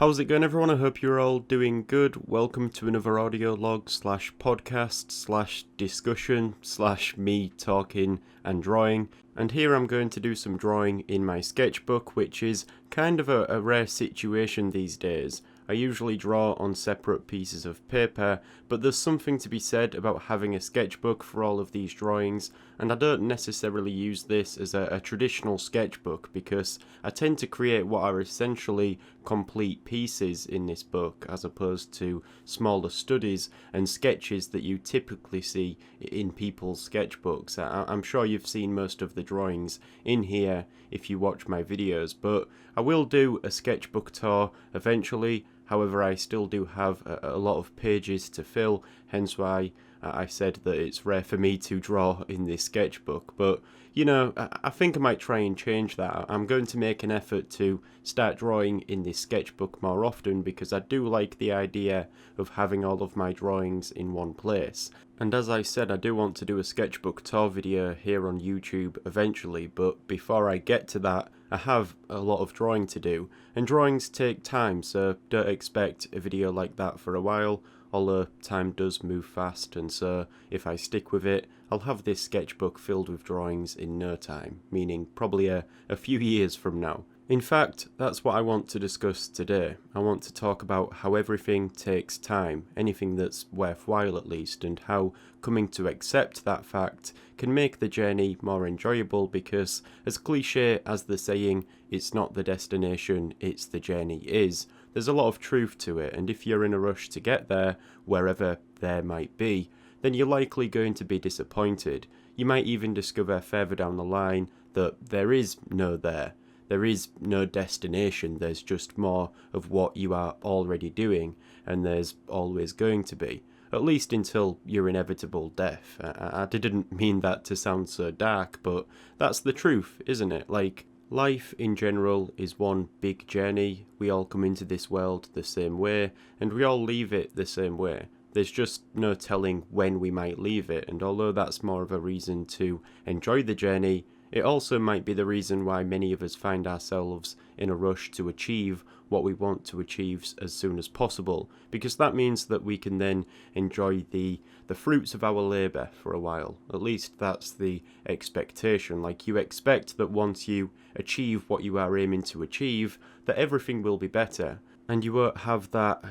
How's it going, everyone? I hope you're all doing good. Welcome to another audio log slash podcast slash discussion slash me talking and drawing. And here I'm going to do some drawing in my sketchbook, which is kind of a rare situation these days. I usually draw on separate pieces of paper, but there's something to be said about having a sketchbook for all of these drawings, and I don't necessarily use this as a traditional sketchbook because I tend to create what are essentially complete pieces in this book as opposed to smaller studies and sketches that you typically see in people's sketchbooks. I'm sure you've seen most of the drawings in here if you watch my videos, but I will do a sketchbook tour eventually. However, I still do have a lot of pages to fill, hence why I said that it's rare for me to draw in this sketchbook. But, you know, I think I might try and change that. I'm going to make an effort to start drawing in this sketchbook more often because I do like the idea of having all of my drawings in one place. And as I said, I do want to do a sketchbook tour video here on YouTube eventually, but before I get to that, I have a lot of drawing to do, and drawings take time, so don't expect a video like that for a while, although time does move fast, and so if I stick with it, I'll have this sketchbook filled with drawings in no time, meaning probably a few years from now. In fact, that's what I want to discuss today. I want to talk about how everything takes time, anything that's worthwhile at least, and how coming to accept that fact can make the journey more enjoyable because, as cliche as the saying, it's not the destination, it's the journey is, there's a lot of truth to it, and if you're in a rush to get there, wherever there might be, then you're likely going to be disappointed. You might even discover further down the line that there is no there. There is no destination, there's just more of what you are already doing, and there's always going to be. At least until your inevitable death. I didn't mean that to sound so dark, but that's the truth, isn't it? Like, life in general is one big journey. We all come into this world the same way, and we all leave it the same way. There's just no telling when we might leave it, and although that's more of a reason to enjoy the journey, it also might be the reason why many of us find ourselves in a rush to achieve what we want to achieve as soon as possible, because that means that we can then enjoy the fruits of our labour for a while. At least that's the expectation. Like, you expect that once you achieve what you are aiming to achieve, that everything will be better, and you won't have that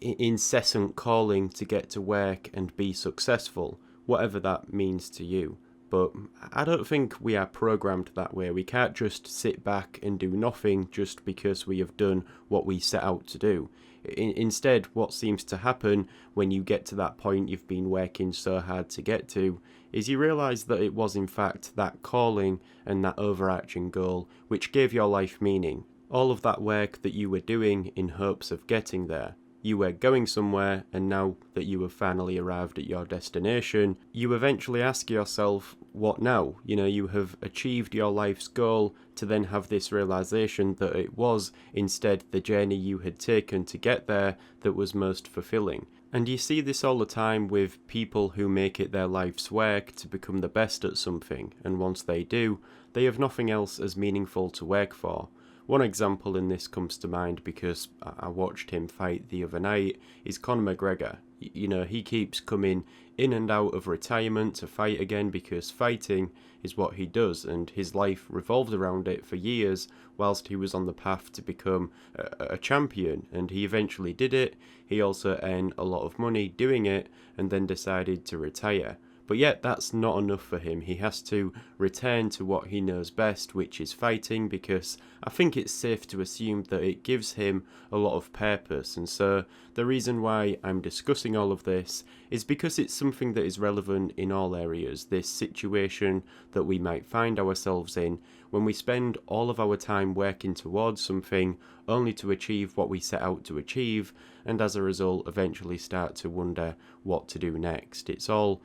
incessant calling to get to work and be successful, whatever that means to you. But I don't think we are programmed that way. We can't just sit back and do nothing just because we have done what we set out to do. Instead, what seems to happen when you get to that point you've been working so hard to get to is you realise that it was in fact that calling and that overarching goal which gave your life meaning. All of that work that you were doing in hopes of getting there. You were going somewhere, and now that you have finally arrived at your destination, you eventually ask yourself, what now? You know, you have achieved your life's goal to then have this realisation that it was instead the journey you had taken to get there that was most fulfilling. And you see this all the time with people who make it their life's work to become the best at something, and once they do, they have nothing else as meaningful to work for. One example in this comes to mind because I watched him fight the other night is Conor McGregor. You know, he keeps coming in and out of retirement to fight again because fighting is what he does, and his life revolved around it for years whilst he was on the path to become a champion, and he eventually did it. He also earned a lot of money doing it and then decided to retire. But yet that's not enough for him. He has to return to what he knows best, which is fighting, because I think it's safe to assume that it gives him a lot of purpose. And so the reason why I'm discussing all of this is because it's something that is relevant in all areas. This situation that we might find ourselves in when we spend all of our time working towards something only to achieve what we set out to achieve, and as a result eventually start to wonder what to do next. It's all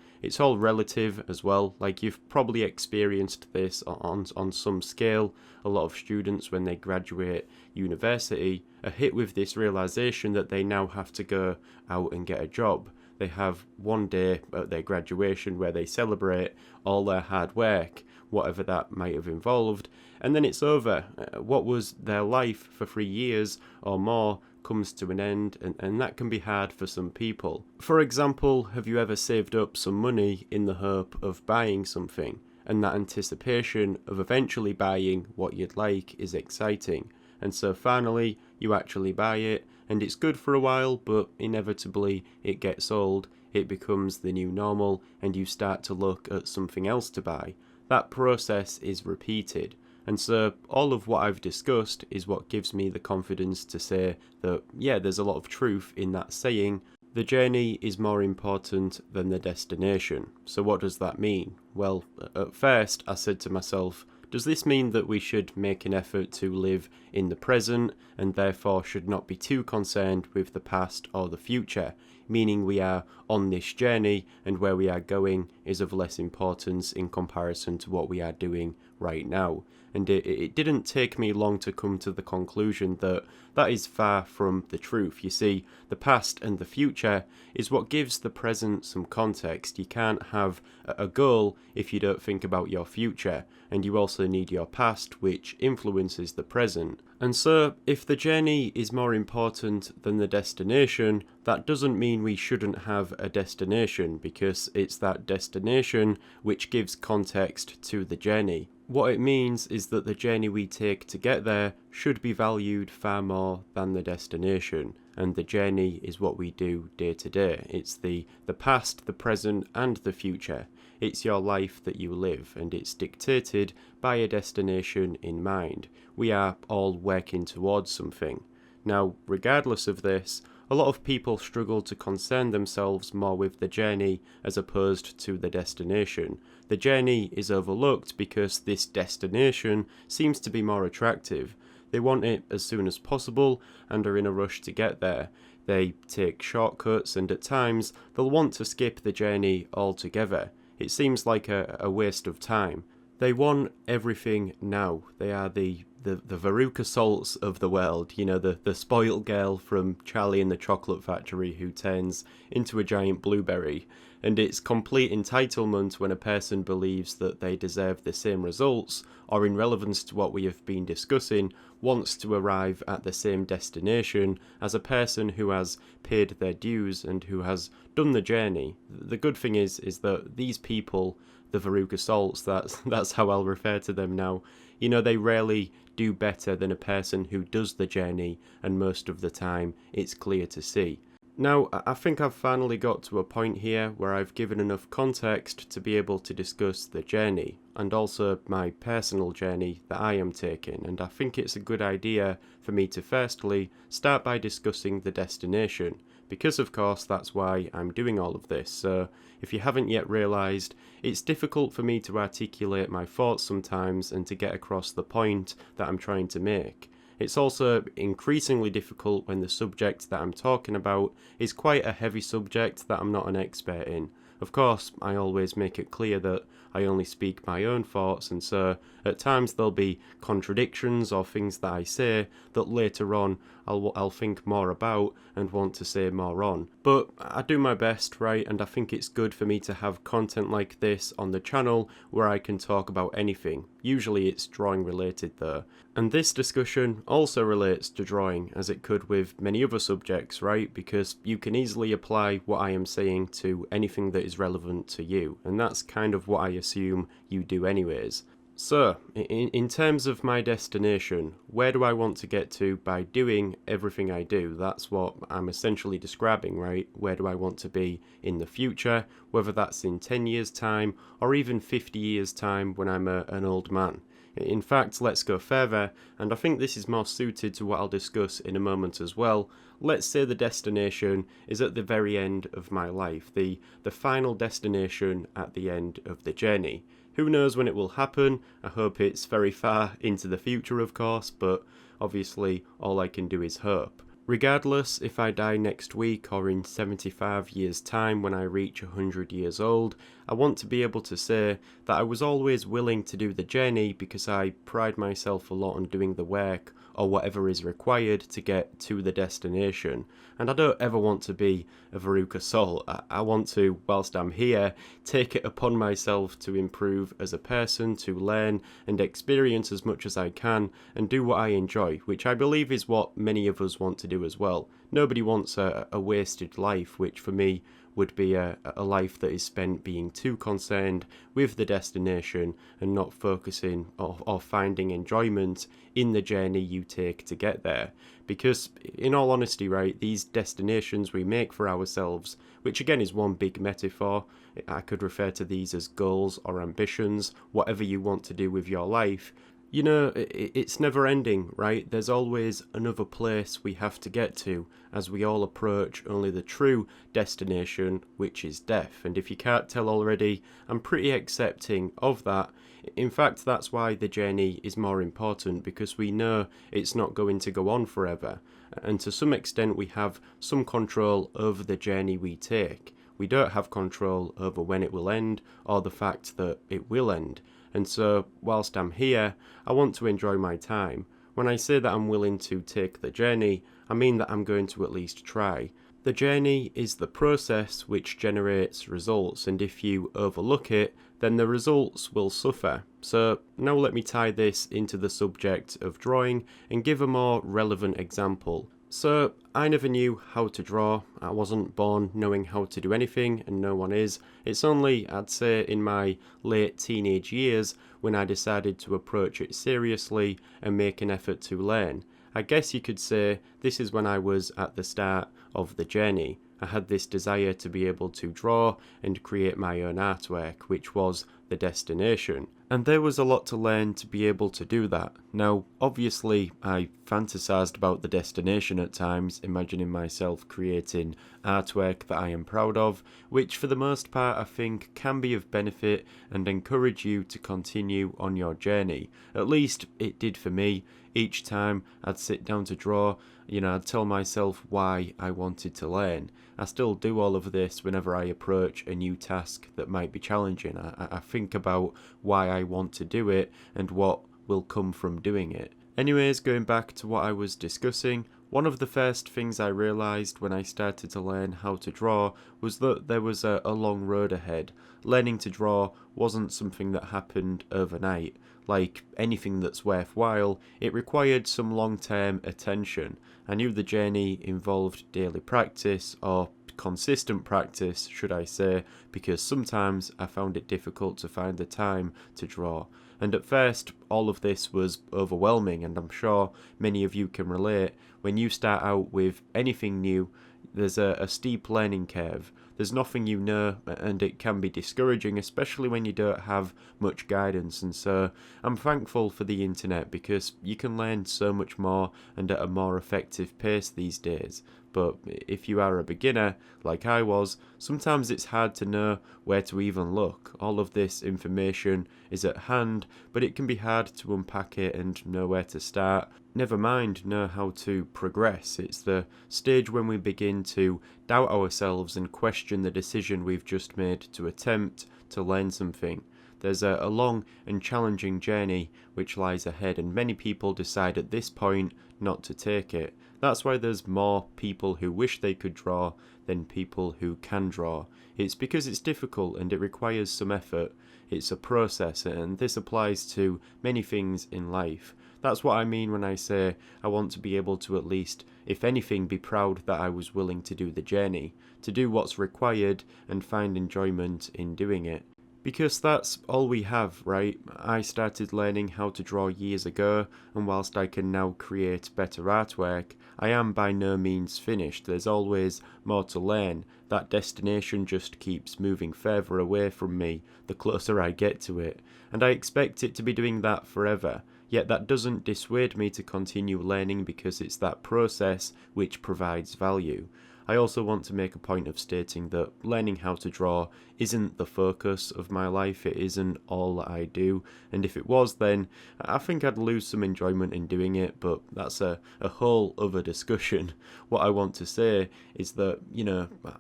relative as well. Like, you've probably experienced this on some scale. A lot of students, when they graduate university, are hit with this realization that they now have to go out and get a job. They have one day at their graduation where they celebrate all their hard work, whatever that might have involved, and then it's over. What was their life for 3 years or more comes to an end, and that can be hard for some people. For example, have you ever saved up some money in the hope of buying something, and that anticipation of eventually buying what you'd like is exciting, and so finally you actually buy it, and it's good for a while, but inevitably it gets old, it becomes the new normal, and you start to look at something else to buy. That process is repeated. And so all of what I've discussed is what gives me the confidence to say that, yeah, there's a lot of truth in that saying. The journey is more important than the destination. So what does that mean? Well, at first I said to myself, does this mean that we should make an effort to live in the present and therefore should not be too concerned with the past or the future, meaning we are on this journey and where we are going is of less importance in comparison to what we are doing right now? And it didn't take me long to come to the conclusion that that is far from the truth. You see, the past and the future is what gives the present some context. You can't have a goal if you don't think about your future, and you also need your past, which influences the present. And so, if the journey is more important than the destination, that doesn't mean we shouldn't have a destination, because it's that destination which gives context to the journey. What it means is that the journey we take to get there should be valued far more than the destination, and the journey is what we do day to day. It's the past, the present, and the future. It's your life that you live, and it's dictated by a destination in mind. We are all working towards something. Now, regardless of this, a lot of people struggle to concern themselves more with the journey as opposed to the destination. The journey is overlooked because this destination seems to be more attractive. They want it as soon as possible and are in a rush to get there. They take shortcuts, and at times they'll want to skip the journey altogether. It seems like a waste of time. They want everything now. They are the Veruca Salts of the world, you know, the spoiled girl from Charlie and the Chocolate Factory who turns into a giant blueberry. And it's complete entitlement when a person believes that they deserve the same results, or in relevance to what we have been discussing, wants to arrive at the same destination as a person who has paid their dues and who has done the journey. The good thing is that these people, the Veruca Salts, that's how I'll refer to them now, you know, they rarely do better than a person who does the journey, and most of the time it's clear to see. Now, I think I've finally got to a point here where I've given enough context to be able to discuss the journey, and also my personal journey that I am taking, and I think it's a good idea for me to firstly start by discussing the destination, because of course that's why I'm doing all of this. So if you haven't yet realised, it's difficult for me to articulate my thoughts sometimes and to get across the point that I'm trying to make. It's also increasingly difficult when the subject that I'm talking about is quite a heavy subject that I'm not an expert in. Of course, I always make it clear that I only speak my own thoughts, and so at times there'll be contradictions or things that I say that later on I'll think more about and want to say more on. But I do my best, right, and I think it's good for me to have content like this on the channel where I can talk about anything. Usually it's drawing related though. And this discussion also relates to drawing, as it could with many other subjects, right? Because you can easily apply what I am saying to anything that is relevant to you, and that's kind of what I assume you do anyways. So, in terms of my destination, where do I want to get to by doing everything I do? That's what I'm essentially describing, right? Where do I want to be in the future, whether that's in 10 years' time or even 50 years' time when I'm an old man? In fact, let's go further, and I think this is more suited to what I'll discuss in a moment as well. Let's say the destination is at the very end of my life, the final destination at the end of the journey. Who knows when it will happen? I hope it's very far into the future, of course, but obviously all I can do is hope. Regardless if I die next week or in 75 years' time when I reach 100 years old, I want to be able to say that I was always willing to do the journey because I pride myself a lot on doing the work or whatever is required to get to the destination. And I don't ever want to be a Veruca Salt. I want to, whilst I'm here, take it upon myself to improve as a person, to learn and experience as much as I can and do what I enjoy, which I believe is what many of us want to do as well. Nobody wants a wasted life, which for me would be a life that is spent being too concerned with the destination and not focusing or finding enjoyment in the journey you take to get there. Because in all honesty, right, these destinations we make for ourselves, which again is one big metaphor, I could refer to these as goals or ambitions, whatever you want to do with your life. You know, it's never ending, right? There's always another place we have to get to as we all approach only the true destination, which is death. And if you can't tell already, I'm pretty accepting of that. In fact, that's why the journey is more important, because we know it's not going to go on forever. And to some extent, we have some control over the journey we take. We don't have control over when it will end or the fact that it will end. And so, whilst I'm here, I want to enjoy my time. When I say that I'm willing to take the journey, I mean that I'm going to at least try. The journey is the process which generates results, and if you overlook it, then the results will suffer. So now let me tie this into the subject of drawing and give a more relevant example. So, I never knew how to draw. I wasn't born knowing how to do anything, and no one is. It's only, I'd say, in my late teenage years when I decided to approach it seriously and make an effort to learn. I guess you could say this is when I was at the start of the journey. I had this desire to be able to draw and create my own artwork, which was the destination. And there was a lot to learn to be able to do that. Now, obviously, I fantasized about the destination at times, imagining myself creating artwork that I am proud of, which for the most part I think can be of benefit and encourage you to continue on your journey. At least it did for me. Each time I'd sit down to draw, I'd tell myself why I wanted to learn. I still do all of this whenever I approach a new task that might be challenging. I think about why I want to do it and what will come from doing it. Anyways, going back to what I was discussing, one of the first things I realised when I started to learn how to draw was that there was a long road ahead. Learning to draw wasn't something that happened overnight. Like anything that's worthwhile, it required some long-term attention. I knew the journey involved daily practice, or consistent practice, should I say, because sometimes I found it difficult to find the time to draw. And at first, all of this was overwhelming, and I'm sure many of you can relate. When you start out with anything new, there's a steep learning curve. There's nothing you know, and it can be discouraging, especially when you don't have much guidance. And so I'm thankful for the internet, because you can learn so much more and at a more effective pace these days. But if you are a beginner, like I was, sometimes it's hard to know where to even look. All of this information is at hand, but it can be hard to unpack it and know where to start. Never mind know how to progress. It's the stage when we begin to doubt ourselves and question the decision we've just made to attempt to learn something. There's a long and challenging journey which lies ahead, and many people decide at this point not to take it. That's why there's more people who wish they could draw than people who can draw. It's because it's difficult and it requires some effort. It's a process, and this applies to many things in life. That's what I mean when I say I want to be able to at least, if anything, be proud that I was willing to do the journey, to do what's required and find enjoyment in doing it. Because that's all we have, right? I started learning how to draw years ago, and whilst I can now create better artwork, I am by no means finished. There's always more to learn. That destination just keeps moving further away from me the closer I get to it, and I expect it to be doing that forever. Yet that doesn't dissuade me to continue learning, because it's that process which provides value. I also want to make a point of stating that learning how to draw isn't the focus of my life, it isn't all that I do, and if it was, then I think I'd lose some enjoyment in doing it, but that's a whole other discussion. What I want to say is that,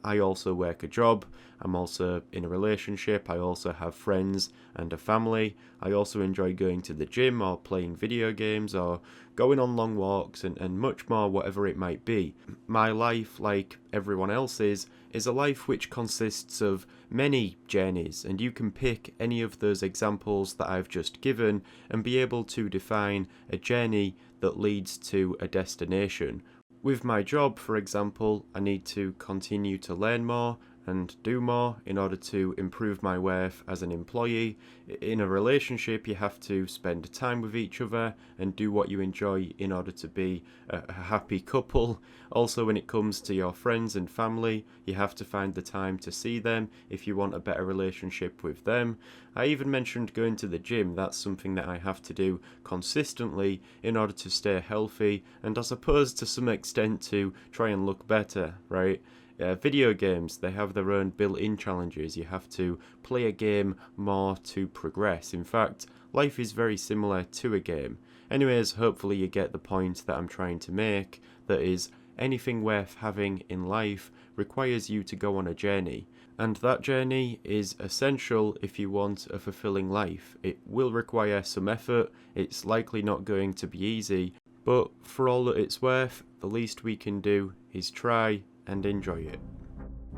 I also work a job, I'm also in a relationship, I also have friends and a family, I also enjoy going to the gym or playing video games or going on long walks and much more, whatever it might be. My life, like everyone else's, is a life which consists of many journeys, and you can pick any of those examples that I've just given and be able to define a journey that leads to a destination. With my job, for example, I need to continue to learn more and do more in order to improve my worth as an employee. In a relationship, you have to spend time with each other and do what you enjoy in order to be a happy couple. Also, when it comes to your friends and family, you have to find the time to see them if you want a better relationship with them. I even mentioned going to the gym. That's something that I have to do consistently in order to stay healthy and I suppose to some extent to try and look better, right? Video games, they have their own built-in challenges. You have to play a game more to progress. In fact, life is very similar to a game. Anyways, hopefully you get the point that I'm trying to make. That is, anything worth having in life requires you to go on a journey. And that journey is essential if you want a fulfilling life. It will require some effort, it's likely not going to be easy, but for all that it's worth, the least we can do is try and enjoy it.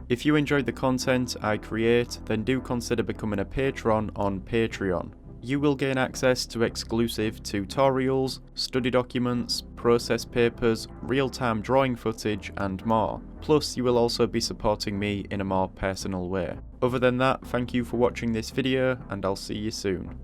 If you enjoyed the content I create, then do consider becoming a patron on Patreon. You will gain access to exclusive tutorials, study documents, process papers, real-time drawing footage and more. Plus, you will also be supporting me in a more personal way. Other than that, thank you for watching this video and I'll see you soon.